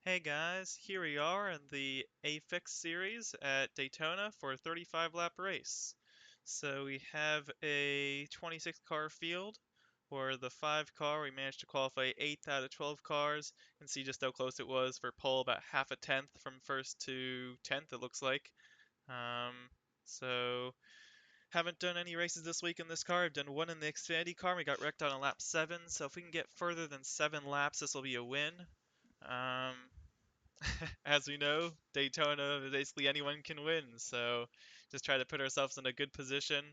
Hey guys, here we are in the AFIX series at Daytona for a 35 lap race. So we have a 26 car field. For the 5 car, we managed to qualify 8 out of 12 cars and see just how close it was for pole, about half a tenth from first to 10th, it looks like. Um, so haven't done any races this week in this car. I've done one in the Xfinity car. We got wrecked on a lap 7, so if we can get further than 7 laps, this will be a win. Um, as we know, Daytona, basically anyone can win. So just try to put ourselves in a good position.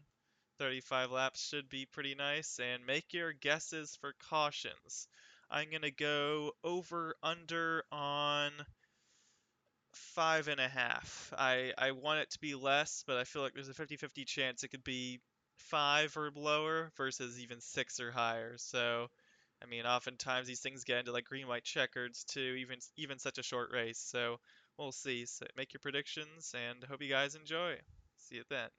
35 laps should be pretty nice. And make your guesses for cautions. I'm going to go over under on 5.5. I want it to be less, but I feel like there's a 50-50 chance it could be 5 or lower versus even 6 or higher. So I mean, oftentimes these things get into like green white checkers too, even such a short race. So we'll see. So make your predictions and hope you guys enjoy. See you at the end.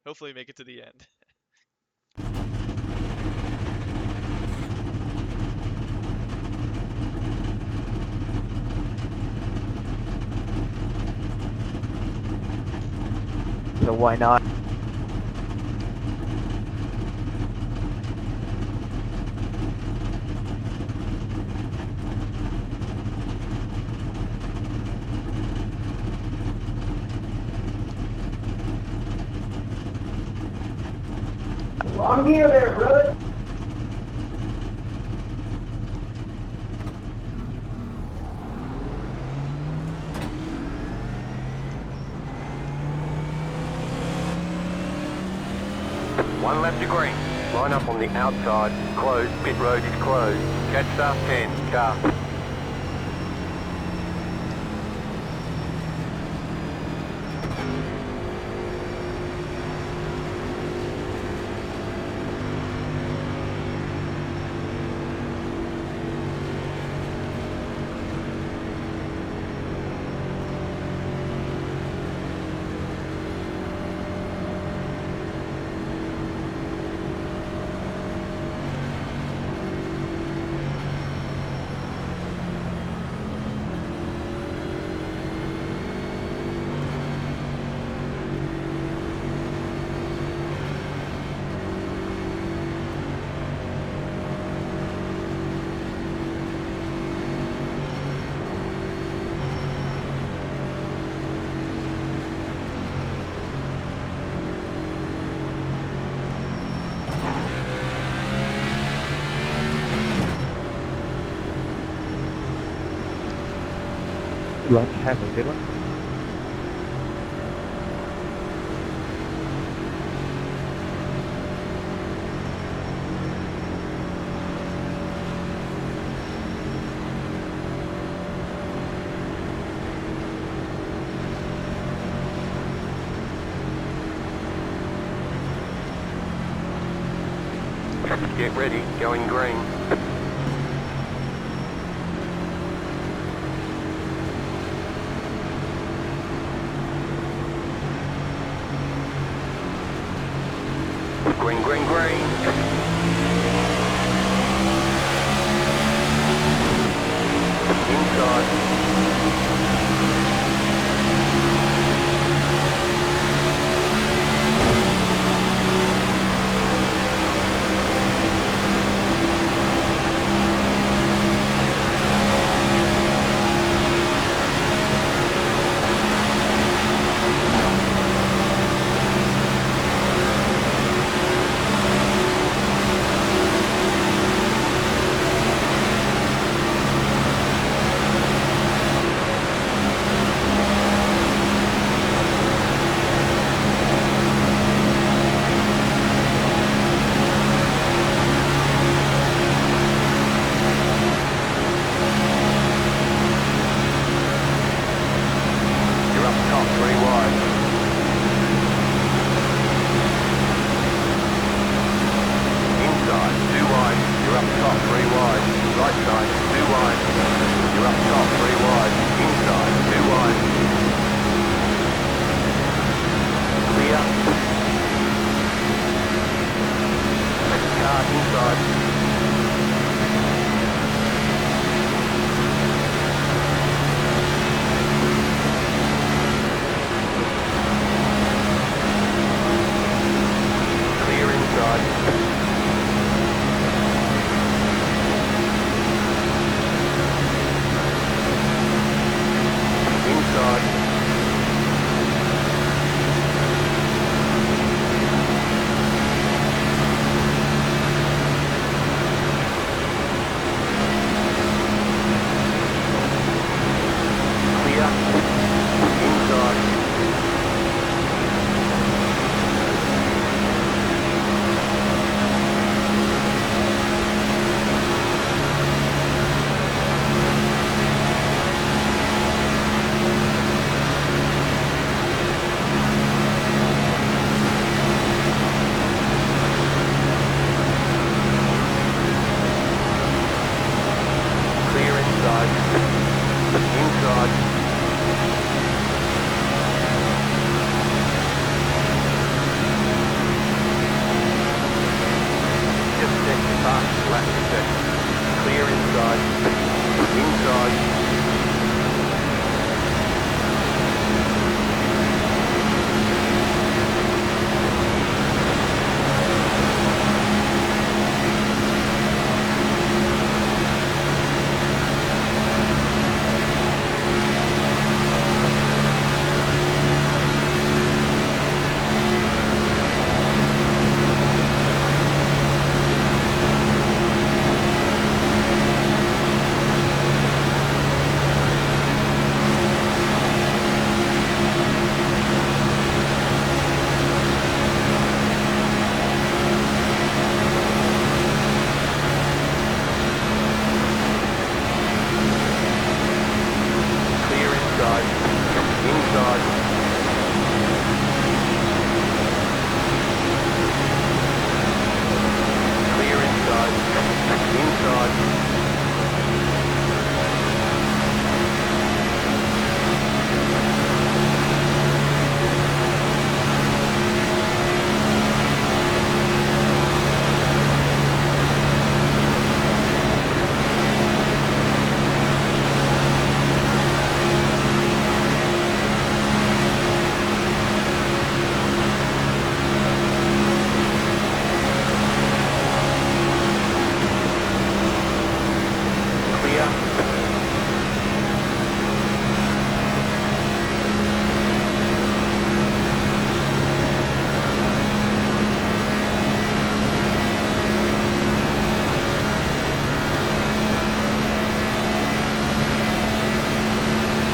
Hopefully make it to the end. So why not? I'm here there, brother. One lap to green. Line up on the outside. Closed. Pit road is closed. Catch start 10. Car. Let's have a good one. Get ready. Going green. Green, green, green. Inside. You're up top, 3 wide. Inside, 2 wide. You're up top, 3 wide. Right side, 2 wide. You're up top, 3 wide. Inside, 2 wide. Clear. Car inside.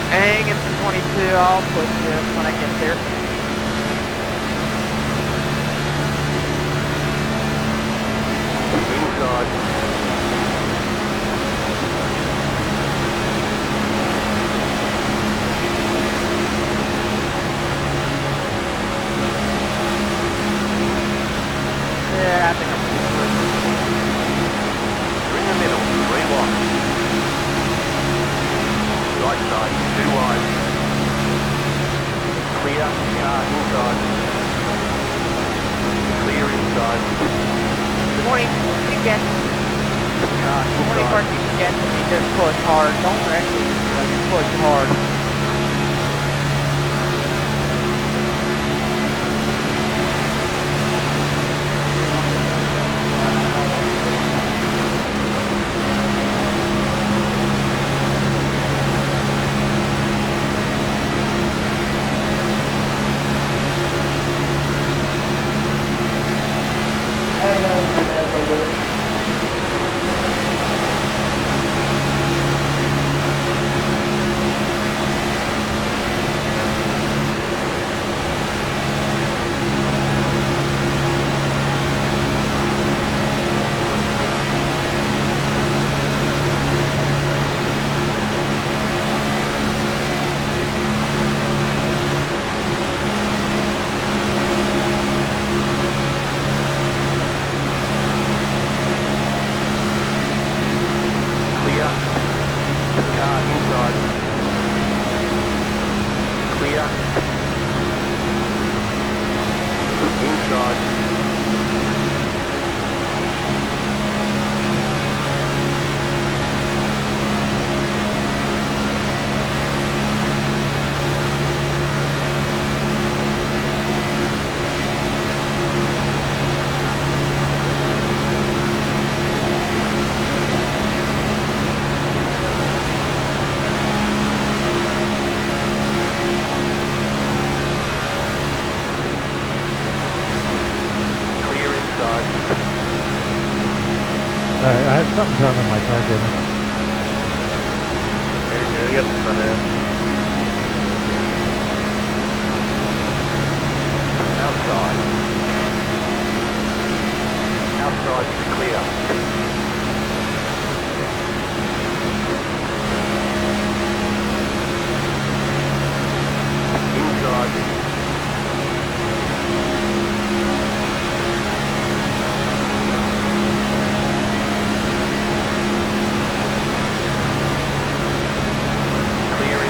Hang in for 22, I'll push you when I get there. Inside. Yeah, I think I'm pretty good. You're in the middle, 3 wide. Right side, 2 wide. Clear, car inside. Clear inside. 20, keep getting. Car 20 car inside. keep getting me, just push hard. Don't actually like, push hard. Clear. Car inside. Clear. Inside. Clear inside. I have something wrong with my car, Jimmy. Yep, front end. Outside. Outside is clear. Inside. Clear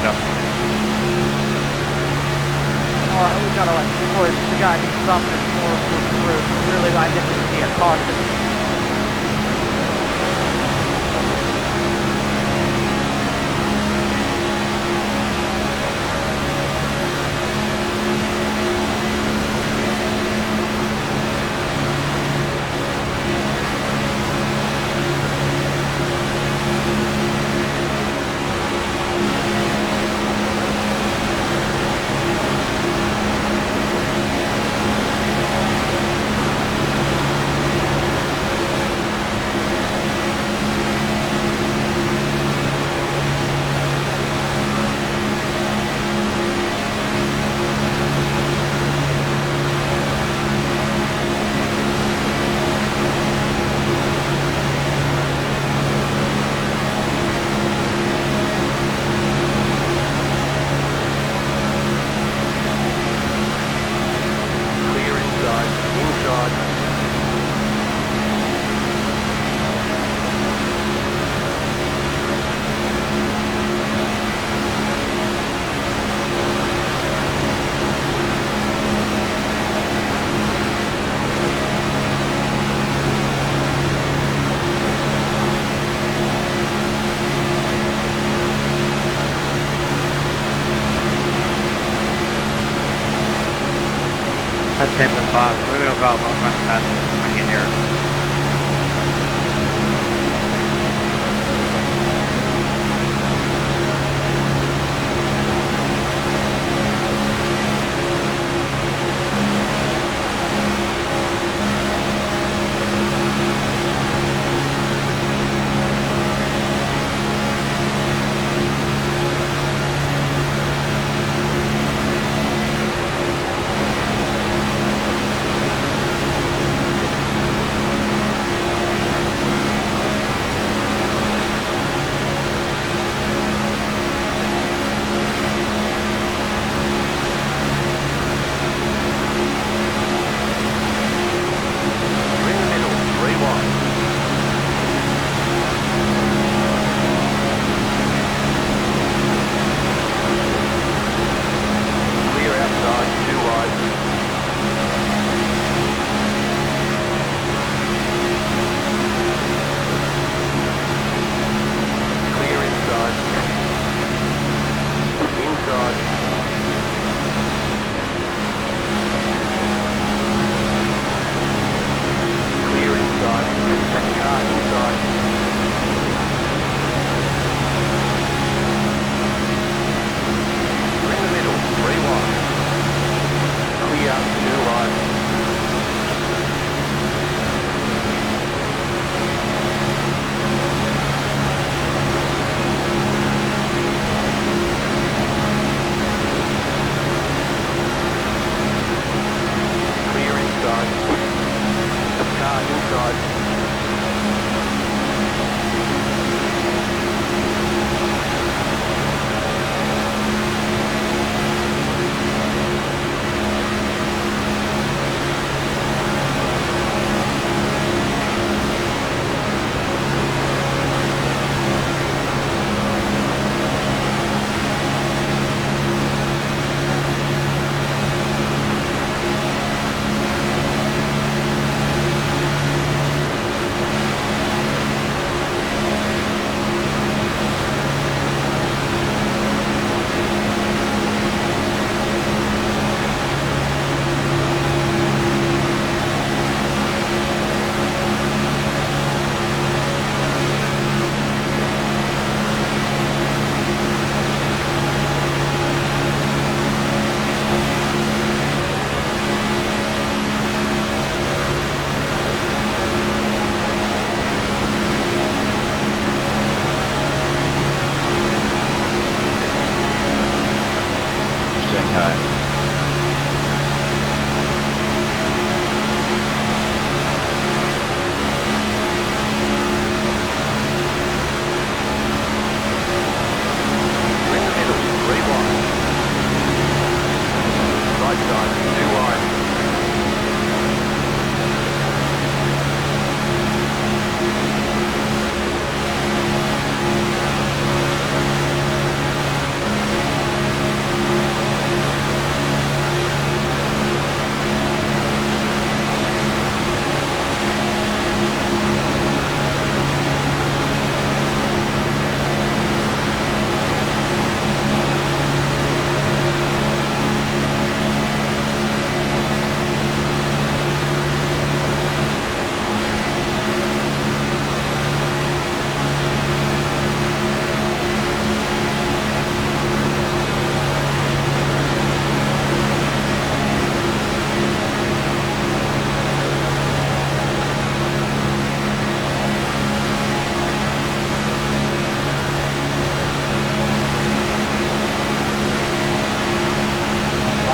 up. Alright, we gotta like push. We gotta do something for through. Really, I think we need a caution. That's 10.5. We're going to go about back in here.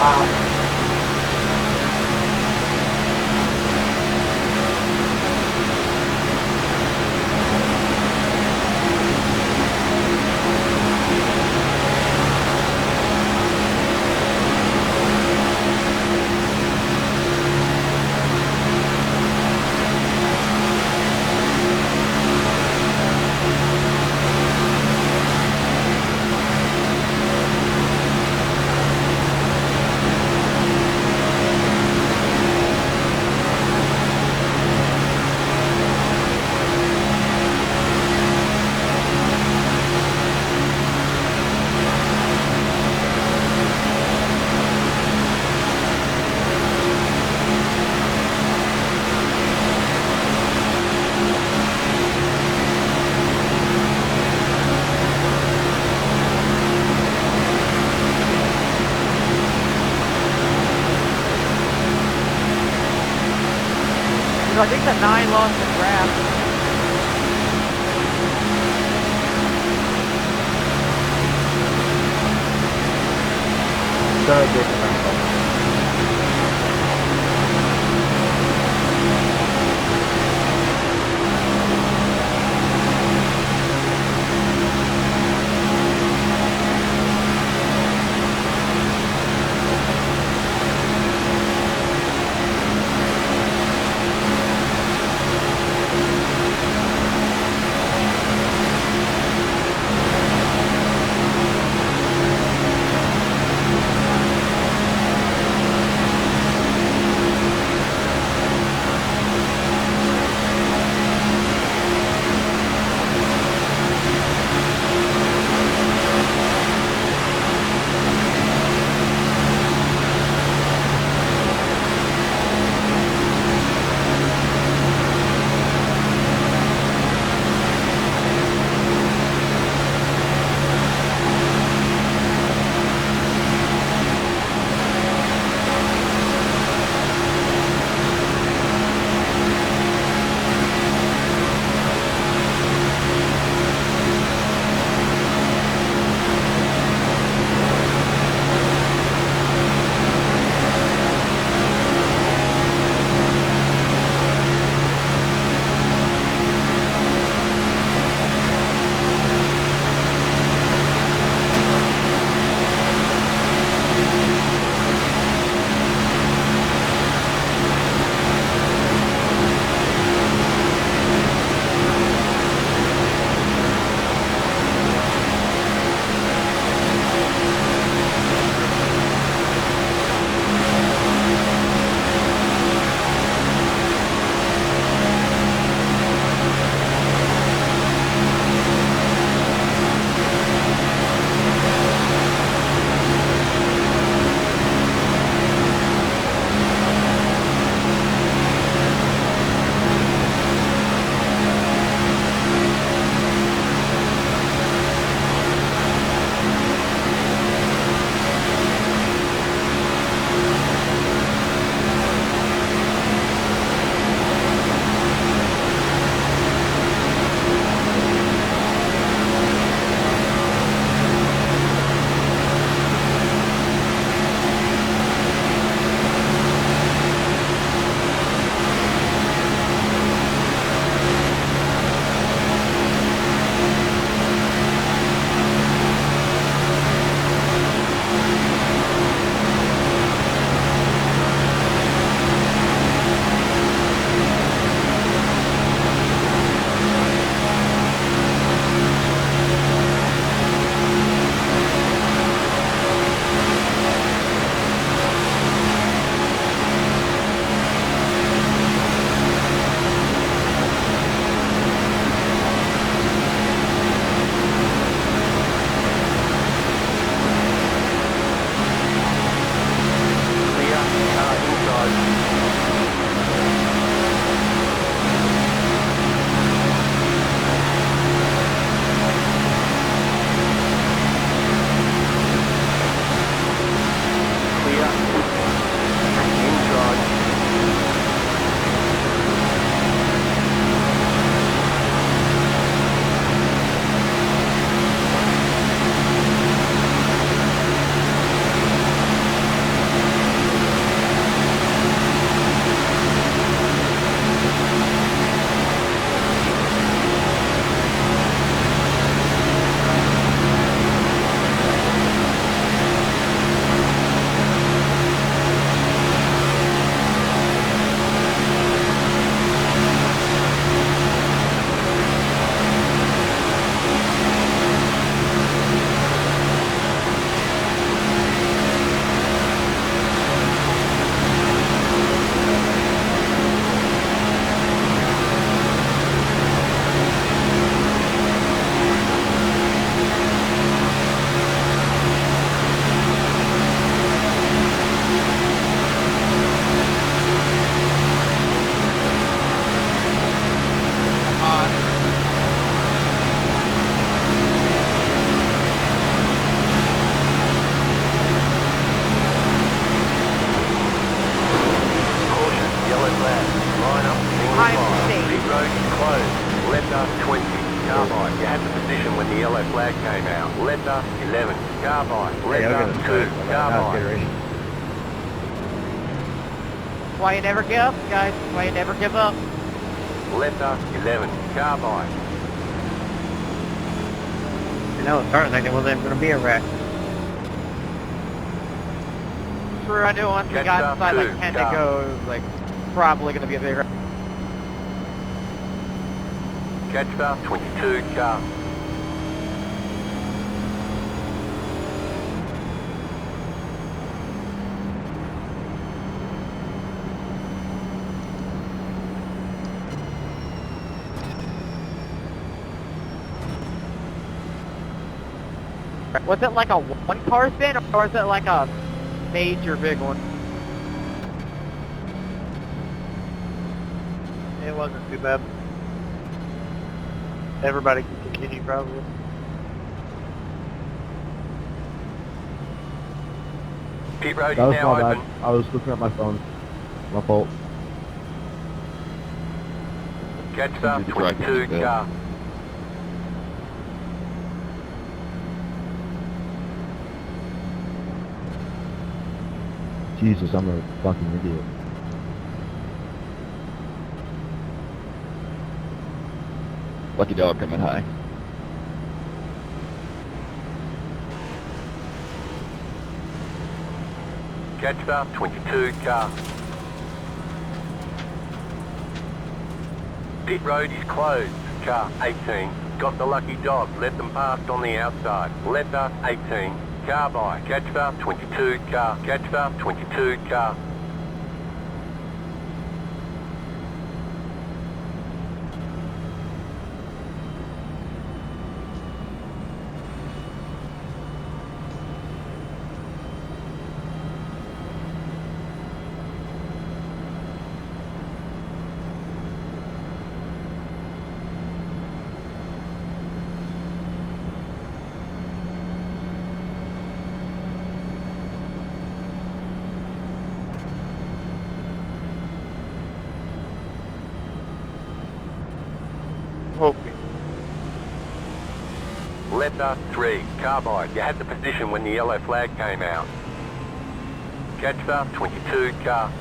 Wow. I think the 9 lost the grab. So good. Carbine. Hey, I'll Letter get a 2, strike. Carbine. That's why you never give up, guys. That's why you never give up. Letter 11, Carbine. You know, it's starting thinking, well, there's going to be a wreck. True, I knew once we Catch got up inside like to 10 to Car. go, it was like probably going to be a bigger. Catcher 22, car. Was it like a one car spin or was it like a major big one? It wasn't too bad. Everybody can continue probably. Pit road is That was now my open. bad. I was looking at my phone. My fault. Catcher 22, car. Jesus, I'm a fucking idiot. Lucky dog coming high. Catcher 22, car. Pit road is closed. Car 18. Got the lucky dog. Let them past on the outside. Letter 18. Car by. Catcher 22, car. Catcher 22, car. Hoping. Letter 3, carbide. You had the position when the yellow flag came out. Catcher 22, car.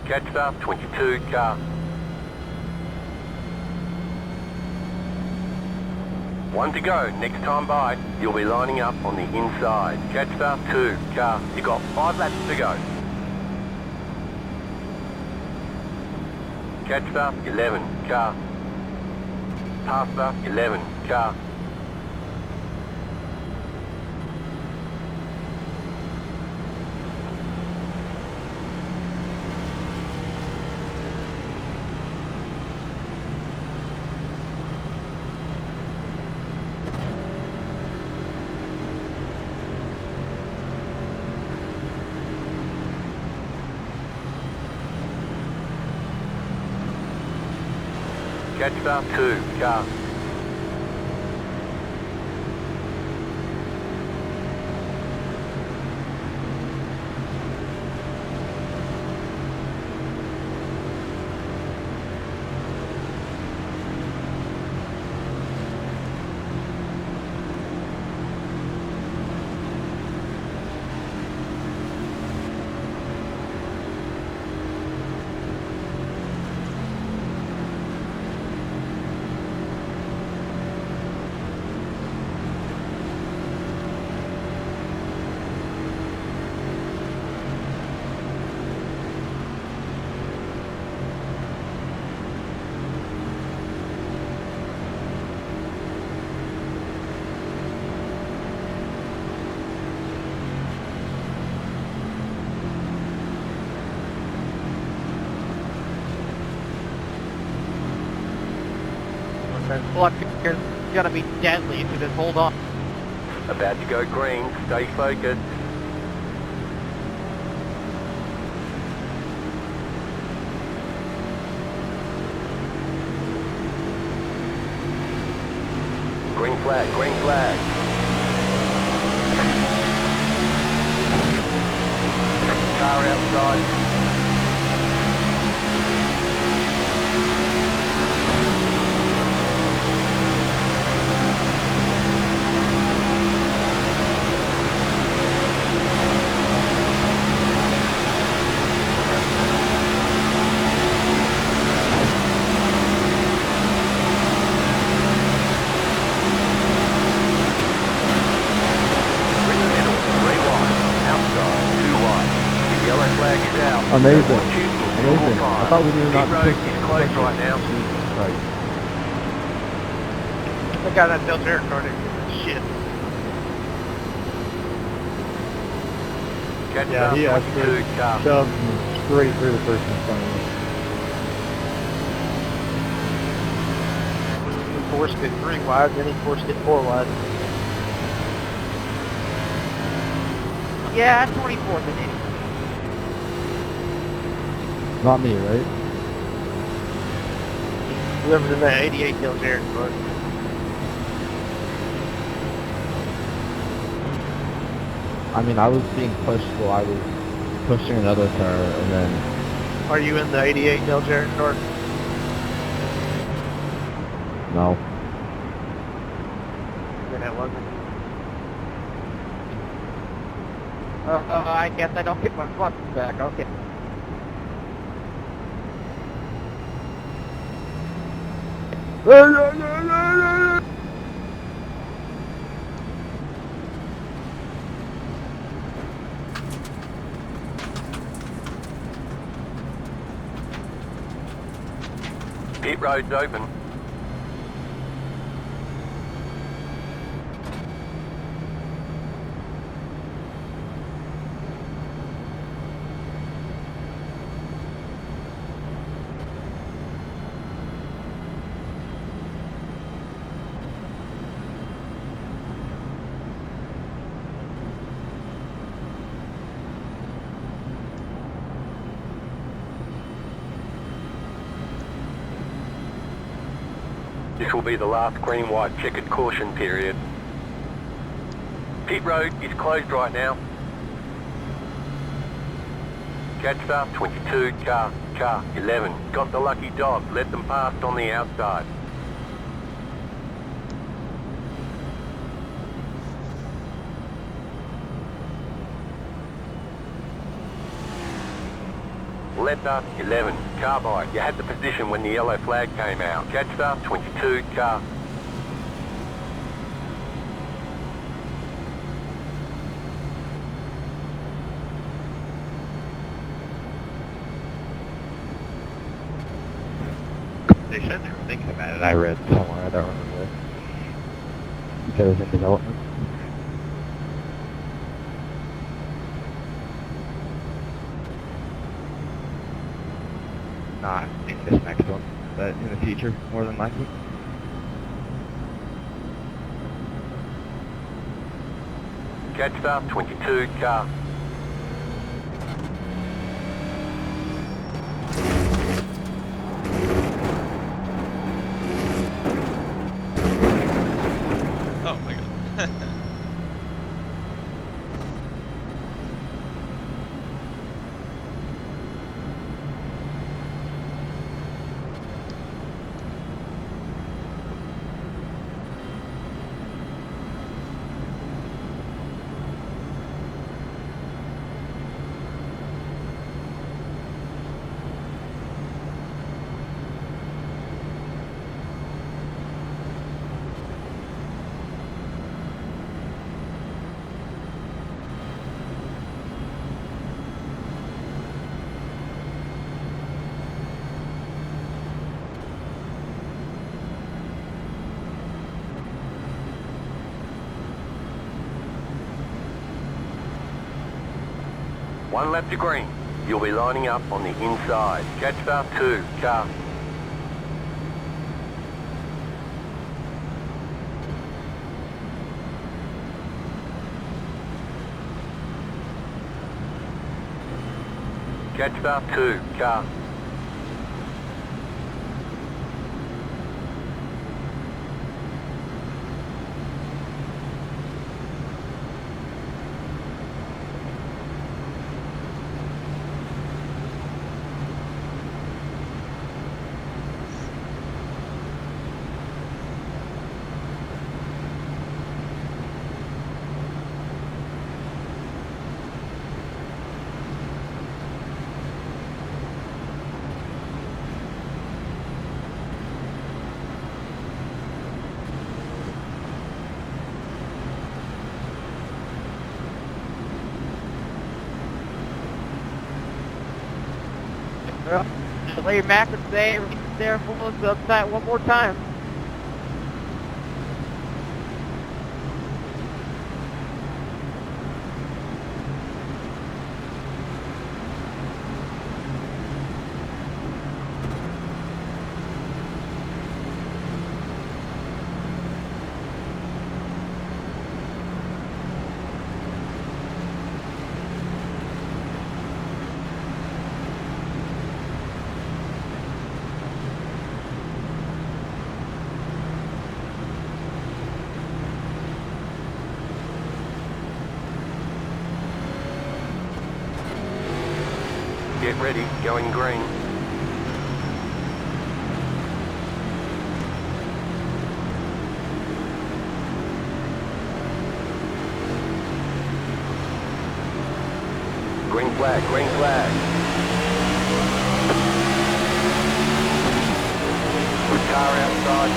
Catcher 22, car. One to go. Next time by, you'll be lining up on the inside. Catcher 2, car. You got 5 laps to go. Catcher 11, car. Passer 11, car. Catcher 2, car. this block here is gonna be deadly if you just hold on. About to go green. Stay focused. Green flag, green flag. Car outside. Amazing. Amazing. I thought we were not road is closed right now. Right. The guy that built air recording. Shit. Catch Yeah, he up, actually 22 car. shoved me straight through the person in front of me. He forced it 3 wide, then he forced it 4 wide. Yeah, 24th inning. Not me, right? Whoever's in that 88 kills air recording. I mean, I was being pushed while I was pushing another car, and then... Are you in the 88 kills air recording? No. Then it wasn't. I guess I don't get my buttons back. Okay. Pit road's open. This will be the last green-white checkered caution period. Pit road is closed right now. Catch up, 22, car 11. Got the lucky dog, let them past on the outside. Letter 11, car by. You had the position when the yellow flag came out. Catch up, 22, car. They said they were thinking about it. I read somewhere. I don't remember where. You said it was in development. Not in this next one, but in the future, more than likely. Catch up, 22, car. Oh my god. One lap to green. You'll be lining up on the inside. Catch up, 2, car. catch for 2 car. Well, Larry Mack would say, there for us upside one more time. Get ready, going green. Green flag, green flag. Car outside.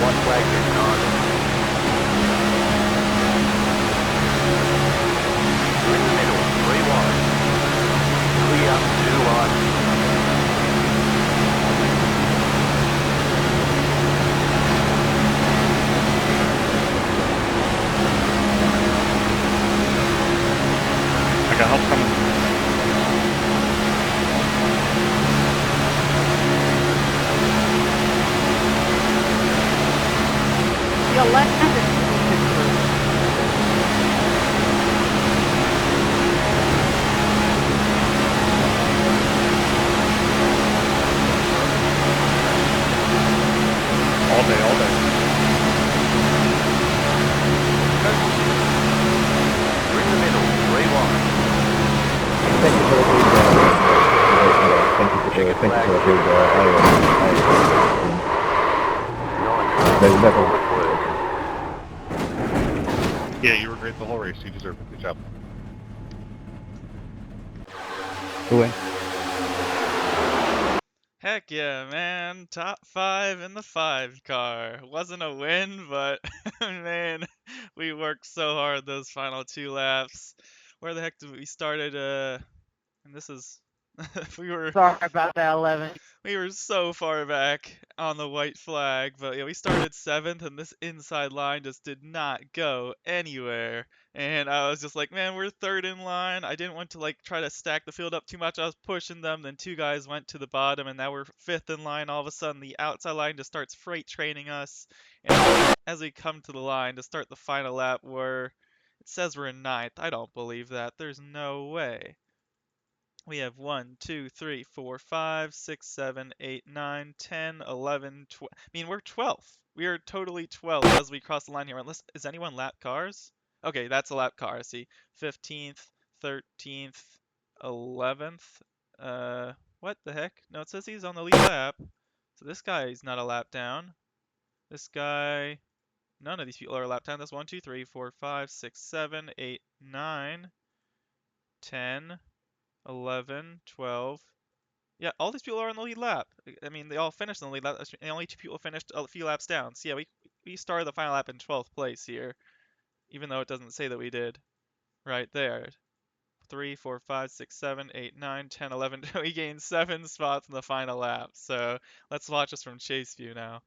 White flag getting on. In the middle, 3 wide. Clear, 2 wide. I got help coming. The 11th. All day, all day. We're in the middle, 3 wide. Thank you for the feedback. Thank you for the feedback. Nice. There's never- Solid work. Yeah, you were great the whole race. You deserve it. Good job. Who win? Heck yeah, man. Top 5 in the 5 car. Wasn't a win, but man, we worked so hard those final 2 laps. Where the heck did we started? And this is we were Sorry about that, 11. we were so far back on the white flag, but yeah, we started 7th, and this inside line just did not go anywhere. And I was just like, man, we're 3rd in line. I didn't want to like try to stack the field up too much. I was pushing them. Then 2 guys went to the bottom, and now we're 5th in line. All of a sudden, the outside line just starts freight training us. And as we come to the line to start the final lap, it says we're in 9th. I don't believe that. There's no way. We have 1, 2, 3, 4, 5, 6, 7, 8, 9, 10, 11, 12. I mean, we're 12th. We are totally 12th as we cross the line here. Unless, is anyone lap cars? Okay, that's a lap car. I see. 15th, 13th, 11th. What the heck? No, it says he's on the lead lap. So this guy is not a lap down. This guy, none of these people are a lap down. That's 1, 2, 3, 4, 5, 6, 7, 8, 9, 10. 11, 12. Yeah, all these people are on the lead lap. I mean, they all finished on the lead lap. And only two people finished a few laps down. So yeah, we started the final lap in 12th place here, even though it doesn't say that we did. Right there. 3, 4, 5, 6, 7, 8, 9, 10, 11. We gained 7 spots in the final lap. So let's watch this from chase view now.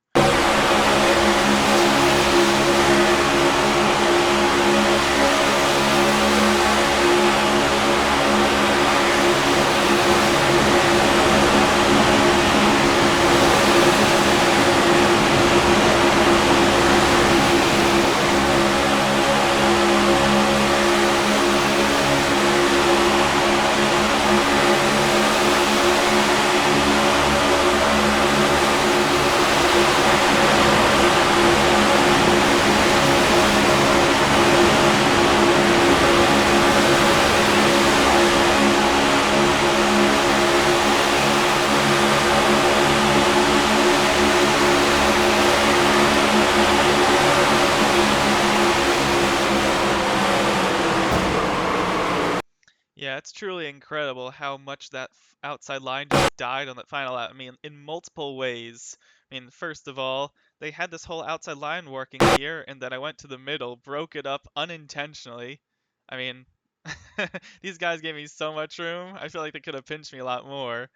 Yeah, it's truly incredible how much that outside line just died on that final lap. I mean, in multiple ways. I mean, first of all, they had this whole outside line working here, and then I went to the middle, broke it up unintentionally. I mean, these guys gave me so much room. I feel like they could have pinched me a lot more.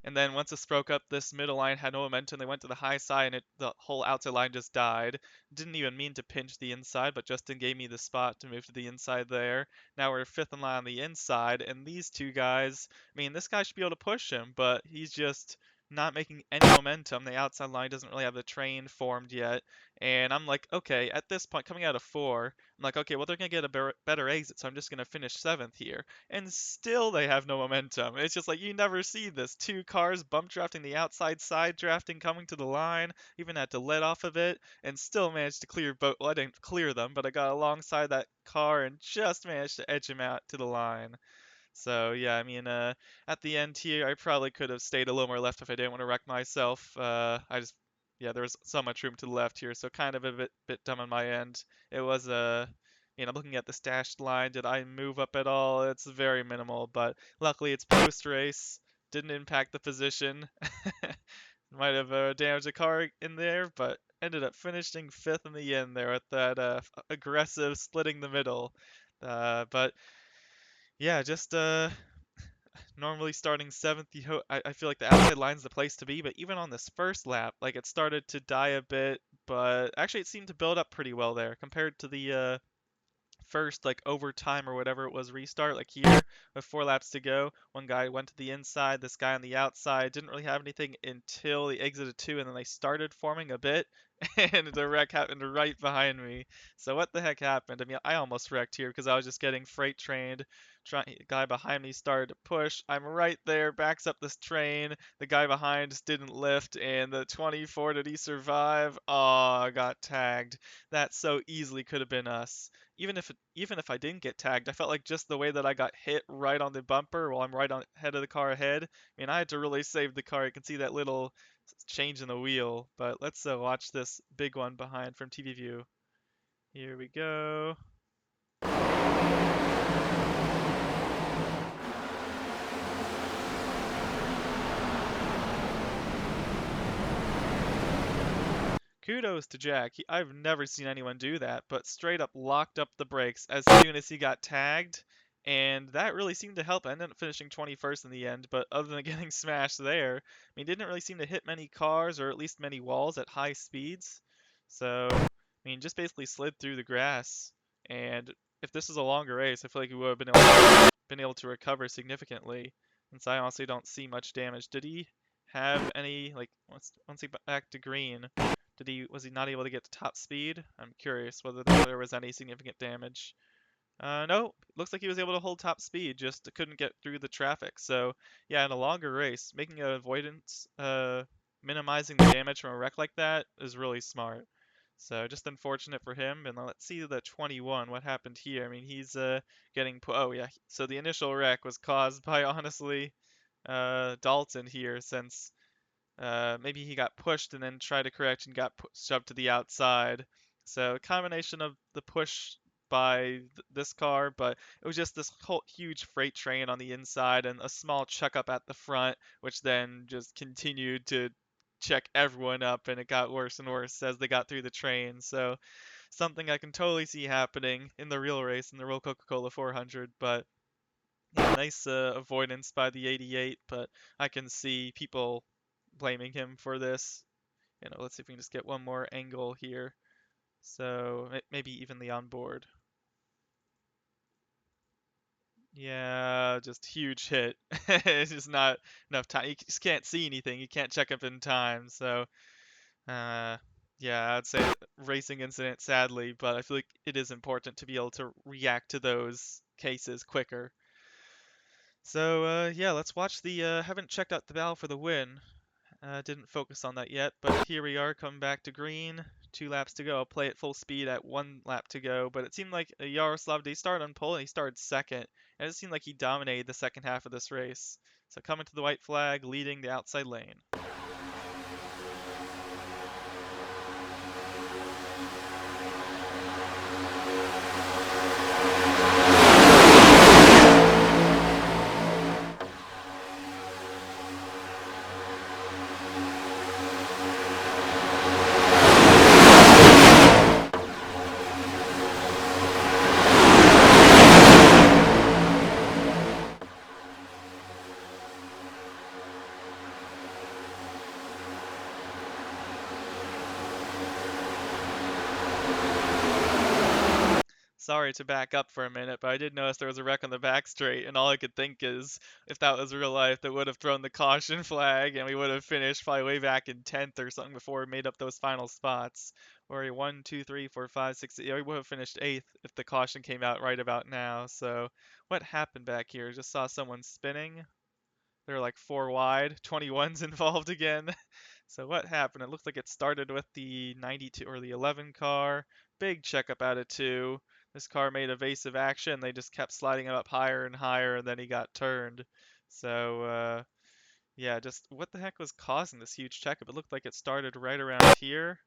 And then once this broke up, this middle line had no momentum. They went to the high side, and the whole outside line just died. Didn't even mean to pinch the inside, but Justin gave me the spot to move to the inside there. Now we're fifth in line on the inside, and these two guys, I mean, this guy should be able to push him, but he's just not making any momentum. The outside line doesn't really have the train formed yet. And I'm like, okay, at this point, coming out of 4, I'm like, okay, well, they're going to get a better exit, so I'm just going to finish 7th here. And still they have no momentum. It's just like, you never see this. 2 cars bump drafting the outside, side drafting, coming to the line, even had to let off of it, and still managed to clear both. Well, I didn't clear them, but I got alongside that car and just managed to edge him out to the line. So yeah, I mean, at the end here, I probably could have stayed a little more left if I didn't want to wreck myself. Yeah, there was so much room to the left here, so kind of a bit dumb on my end. It was I'm looking at the stashed line. Did I move up at all? It's very minimal, but luckily it's post race. Didn't impact the position. Might have damaged a car in there, but ended up finishing 5th in the end there with that aggressive splitting the middle. But yeah, just normally starting 7th, I feel like the outside line's the place to be, but even on this first lap, like it started to die a bit, but actually it seemed to build up pretty well there compared to the first like overtime or whatever it was restart. Like here with 4 laps to go, one guy went to the inside, this guy on the outside didn't really have anything until the exit of 2, and then they started forming a bit and the wreck happened right behind me. So what the heck happened? I mean, I almost wrecked here because I was just getting freight trained. Guy behind me started to push. I'm right there, backs up this train. The guy behind just didn't lift, and the 24, did he survive? Oh, I got tagged. That so easily could have been us. Even if I didn't get tagged, I felt like just the way that I got hit right on the bumper while I'm right on head of the car ahead. I mean, I had to really save the car. You can see that little change in the wheel. But let's watch this big one behind from TV view. Here we go. Kudos to Jack. I've never seen anyone do that, but straight up locked up the brakes as soon as he got tagged, and that really seemed to help. I ended up finishing 21st in the end, but other than getting smashed there, I mean, didn't really seem to hit many cars or at least many walls at high speeds. So, I mean, just basically slid through the grass. And if this was a longer race, I feel like we would have been able to recover significantly. Since I honestly don't see much damage. Did he have any like once he back to green? Was he not able to get to top speed? I'm curious whether there was any significant damage. No, looks like he was able to hold top speed, just couldn't get through the traffic. So yeah, in a longer race, making an avoidance, minimizing the damage from a wreck like that is really smart. So just unfortunate for him. And let's see the 21. What happened here? I mean, he's getting oh yeah. So the initial wreck was caused by honestly Dalton here, since maybe he got pushed and then tried to correct and got shoved to the outside. So a combination of the push by this car, but it was just this whole huge freight train on the inside and a small checkup at the front, which then just continued to check everyone up, and it got worse and worse as they got through the train. So something I can totally see happening in the real race, in the real Coca-Cola 400. But yeah, nice avoidance by the 88, but I can see people blaming him for this. Let's see if we can just get one more angle here. So maybe even the onboard. Yeah, just huge hit. It's just not enough time. You just can't see anything. You can't check up in time. So, uh, yeah, I'd say racing incident, sadly, but I feel like it is important to be able to react to those cases quicker. So, yeah, let's watch the, haven't checked out the battle for the win. Didn't focus on that yet, but here we are, coming back to green. 2 laps to go. I'll play at full speed at 1 lap to go, but it seemed like Yaroslav, he started on pole and he started second, and it seemed like he dominated the second half of this race. So coming to the white flag, leading the outside lane. Sorry to back up for a minute, but I did notice there was a wreck on the back straight, and all I could think is if that was real life, they would have thrown the caution flag, and we would have finished probably way back in 10th or something before we made up those final spots. Or 1, 2, 3, 4, 5, 6. Yeah, we would have finished 8th if the caution came out right about now. So what happened back here? Just saw someone spinning. There were like 4 wide, 21's involved again. So what happened? It looked like it started with the 92 or the 11 car. Big checkup out of 2. This car made evasive action. They just kept sliding him up higher and higher, and then he got turned. So, yeah, just what the heck was causing this huge checkup? It looked like it started right around here.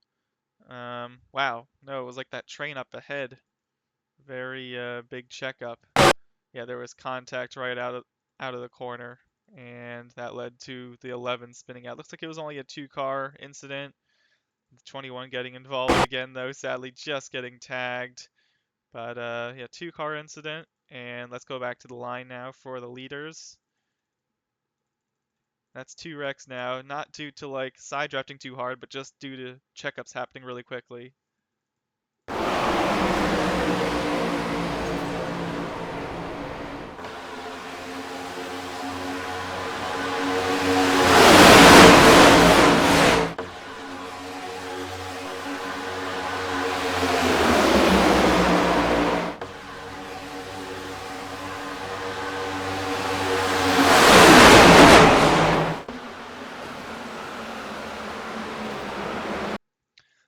Wow. No, it was like that train up ahead. Very big checkup. Yeah, there was contact right out of the corner, and that led to the 11 spinning out. Looks like it was only a 2-car incident. The 21 getting involved again, though, sadly just getting tagged. But yeah, 2-car incident, and let's go back to the line now for the leaders. That's 2 wrecks now, not due to like side drafting too hard, but just due to checkups happening really quickly.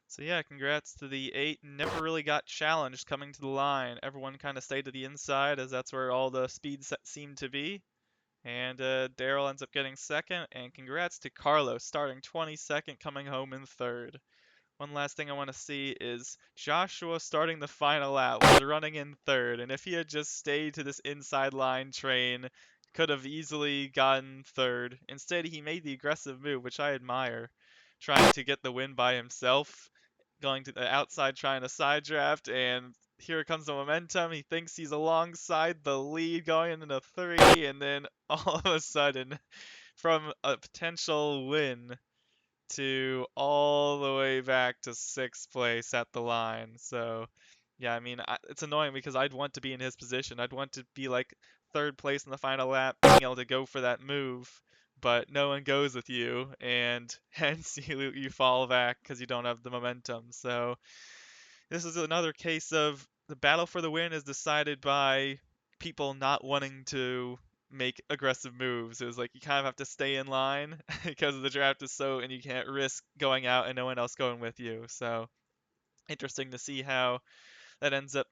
So yeah, congrats to the 8. Never really got challenged coming to the line. Everyone kind of stayed to the inside as that's where all the speed seemed to be. And Daryl ends up getting second. And congrats to Carlos starting 22nd, coming home in third. One last thing I want to see is Joshua starting the final lap was running in third. And if he had just stayed to this inside line train, could have easily gotten third. Instead, he made the aggressive move, which I admire, trying to get the win by himself, going to the outside trying to side draft, and here comes the momentum. He thinks he's alongside the lead going into 3, and then all of a sudden, from a potential win to all the way back to 6th place at the line. So, yeah, I mean, it's annoying because I'd want to be in his position. I'd want to be like 3rd place in the final lap, being able to go for that move, but no one goes with you, and hence you fall back because you don't have the momentum. So, this is another case of the battle for the win is decided by people not wanting to make aggressive moves. It was like you kind of have to stay in line because the draft is so, and you can't risk going out and no one else going with you. So interesting to see how that ends up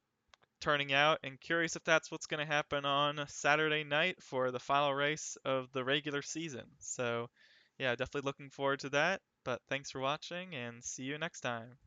turning out, and curious if that's what's going to happen on Saturday night for the final race of the regular season. So yeah, definitely looking forward to that. But thanks for watching, and see you next time.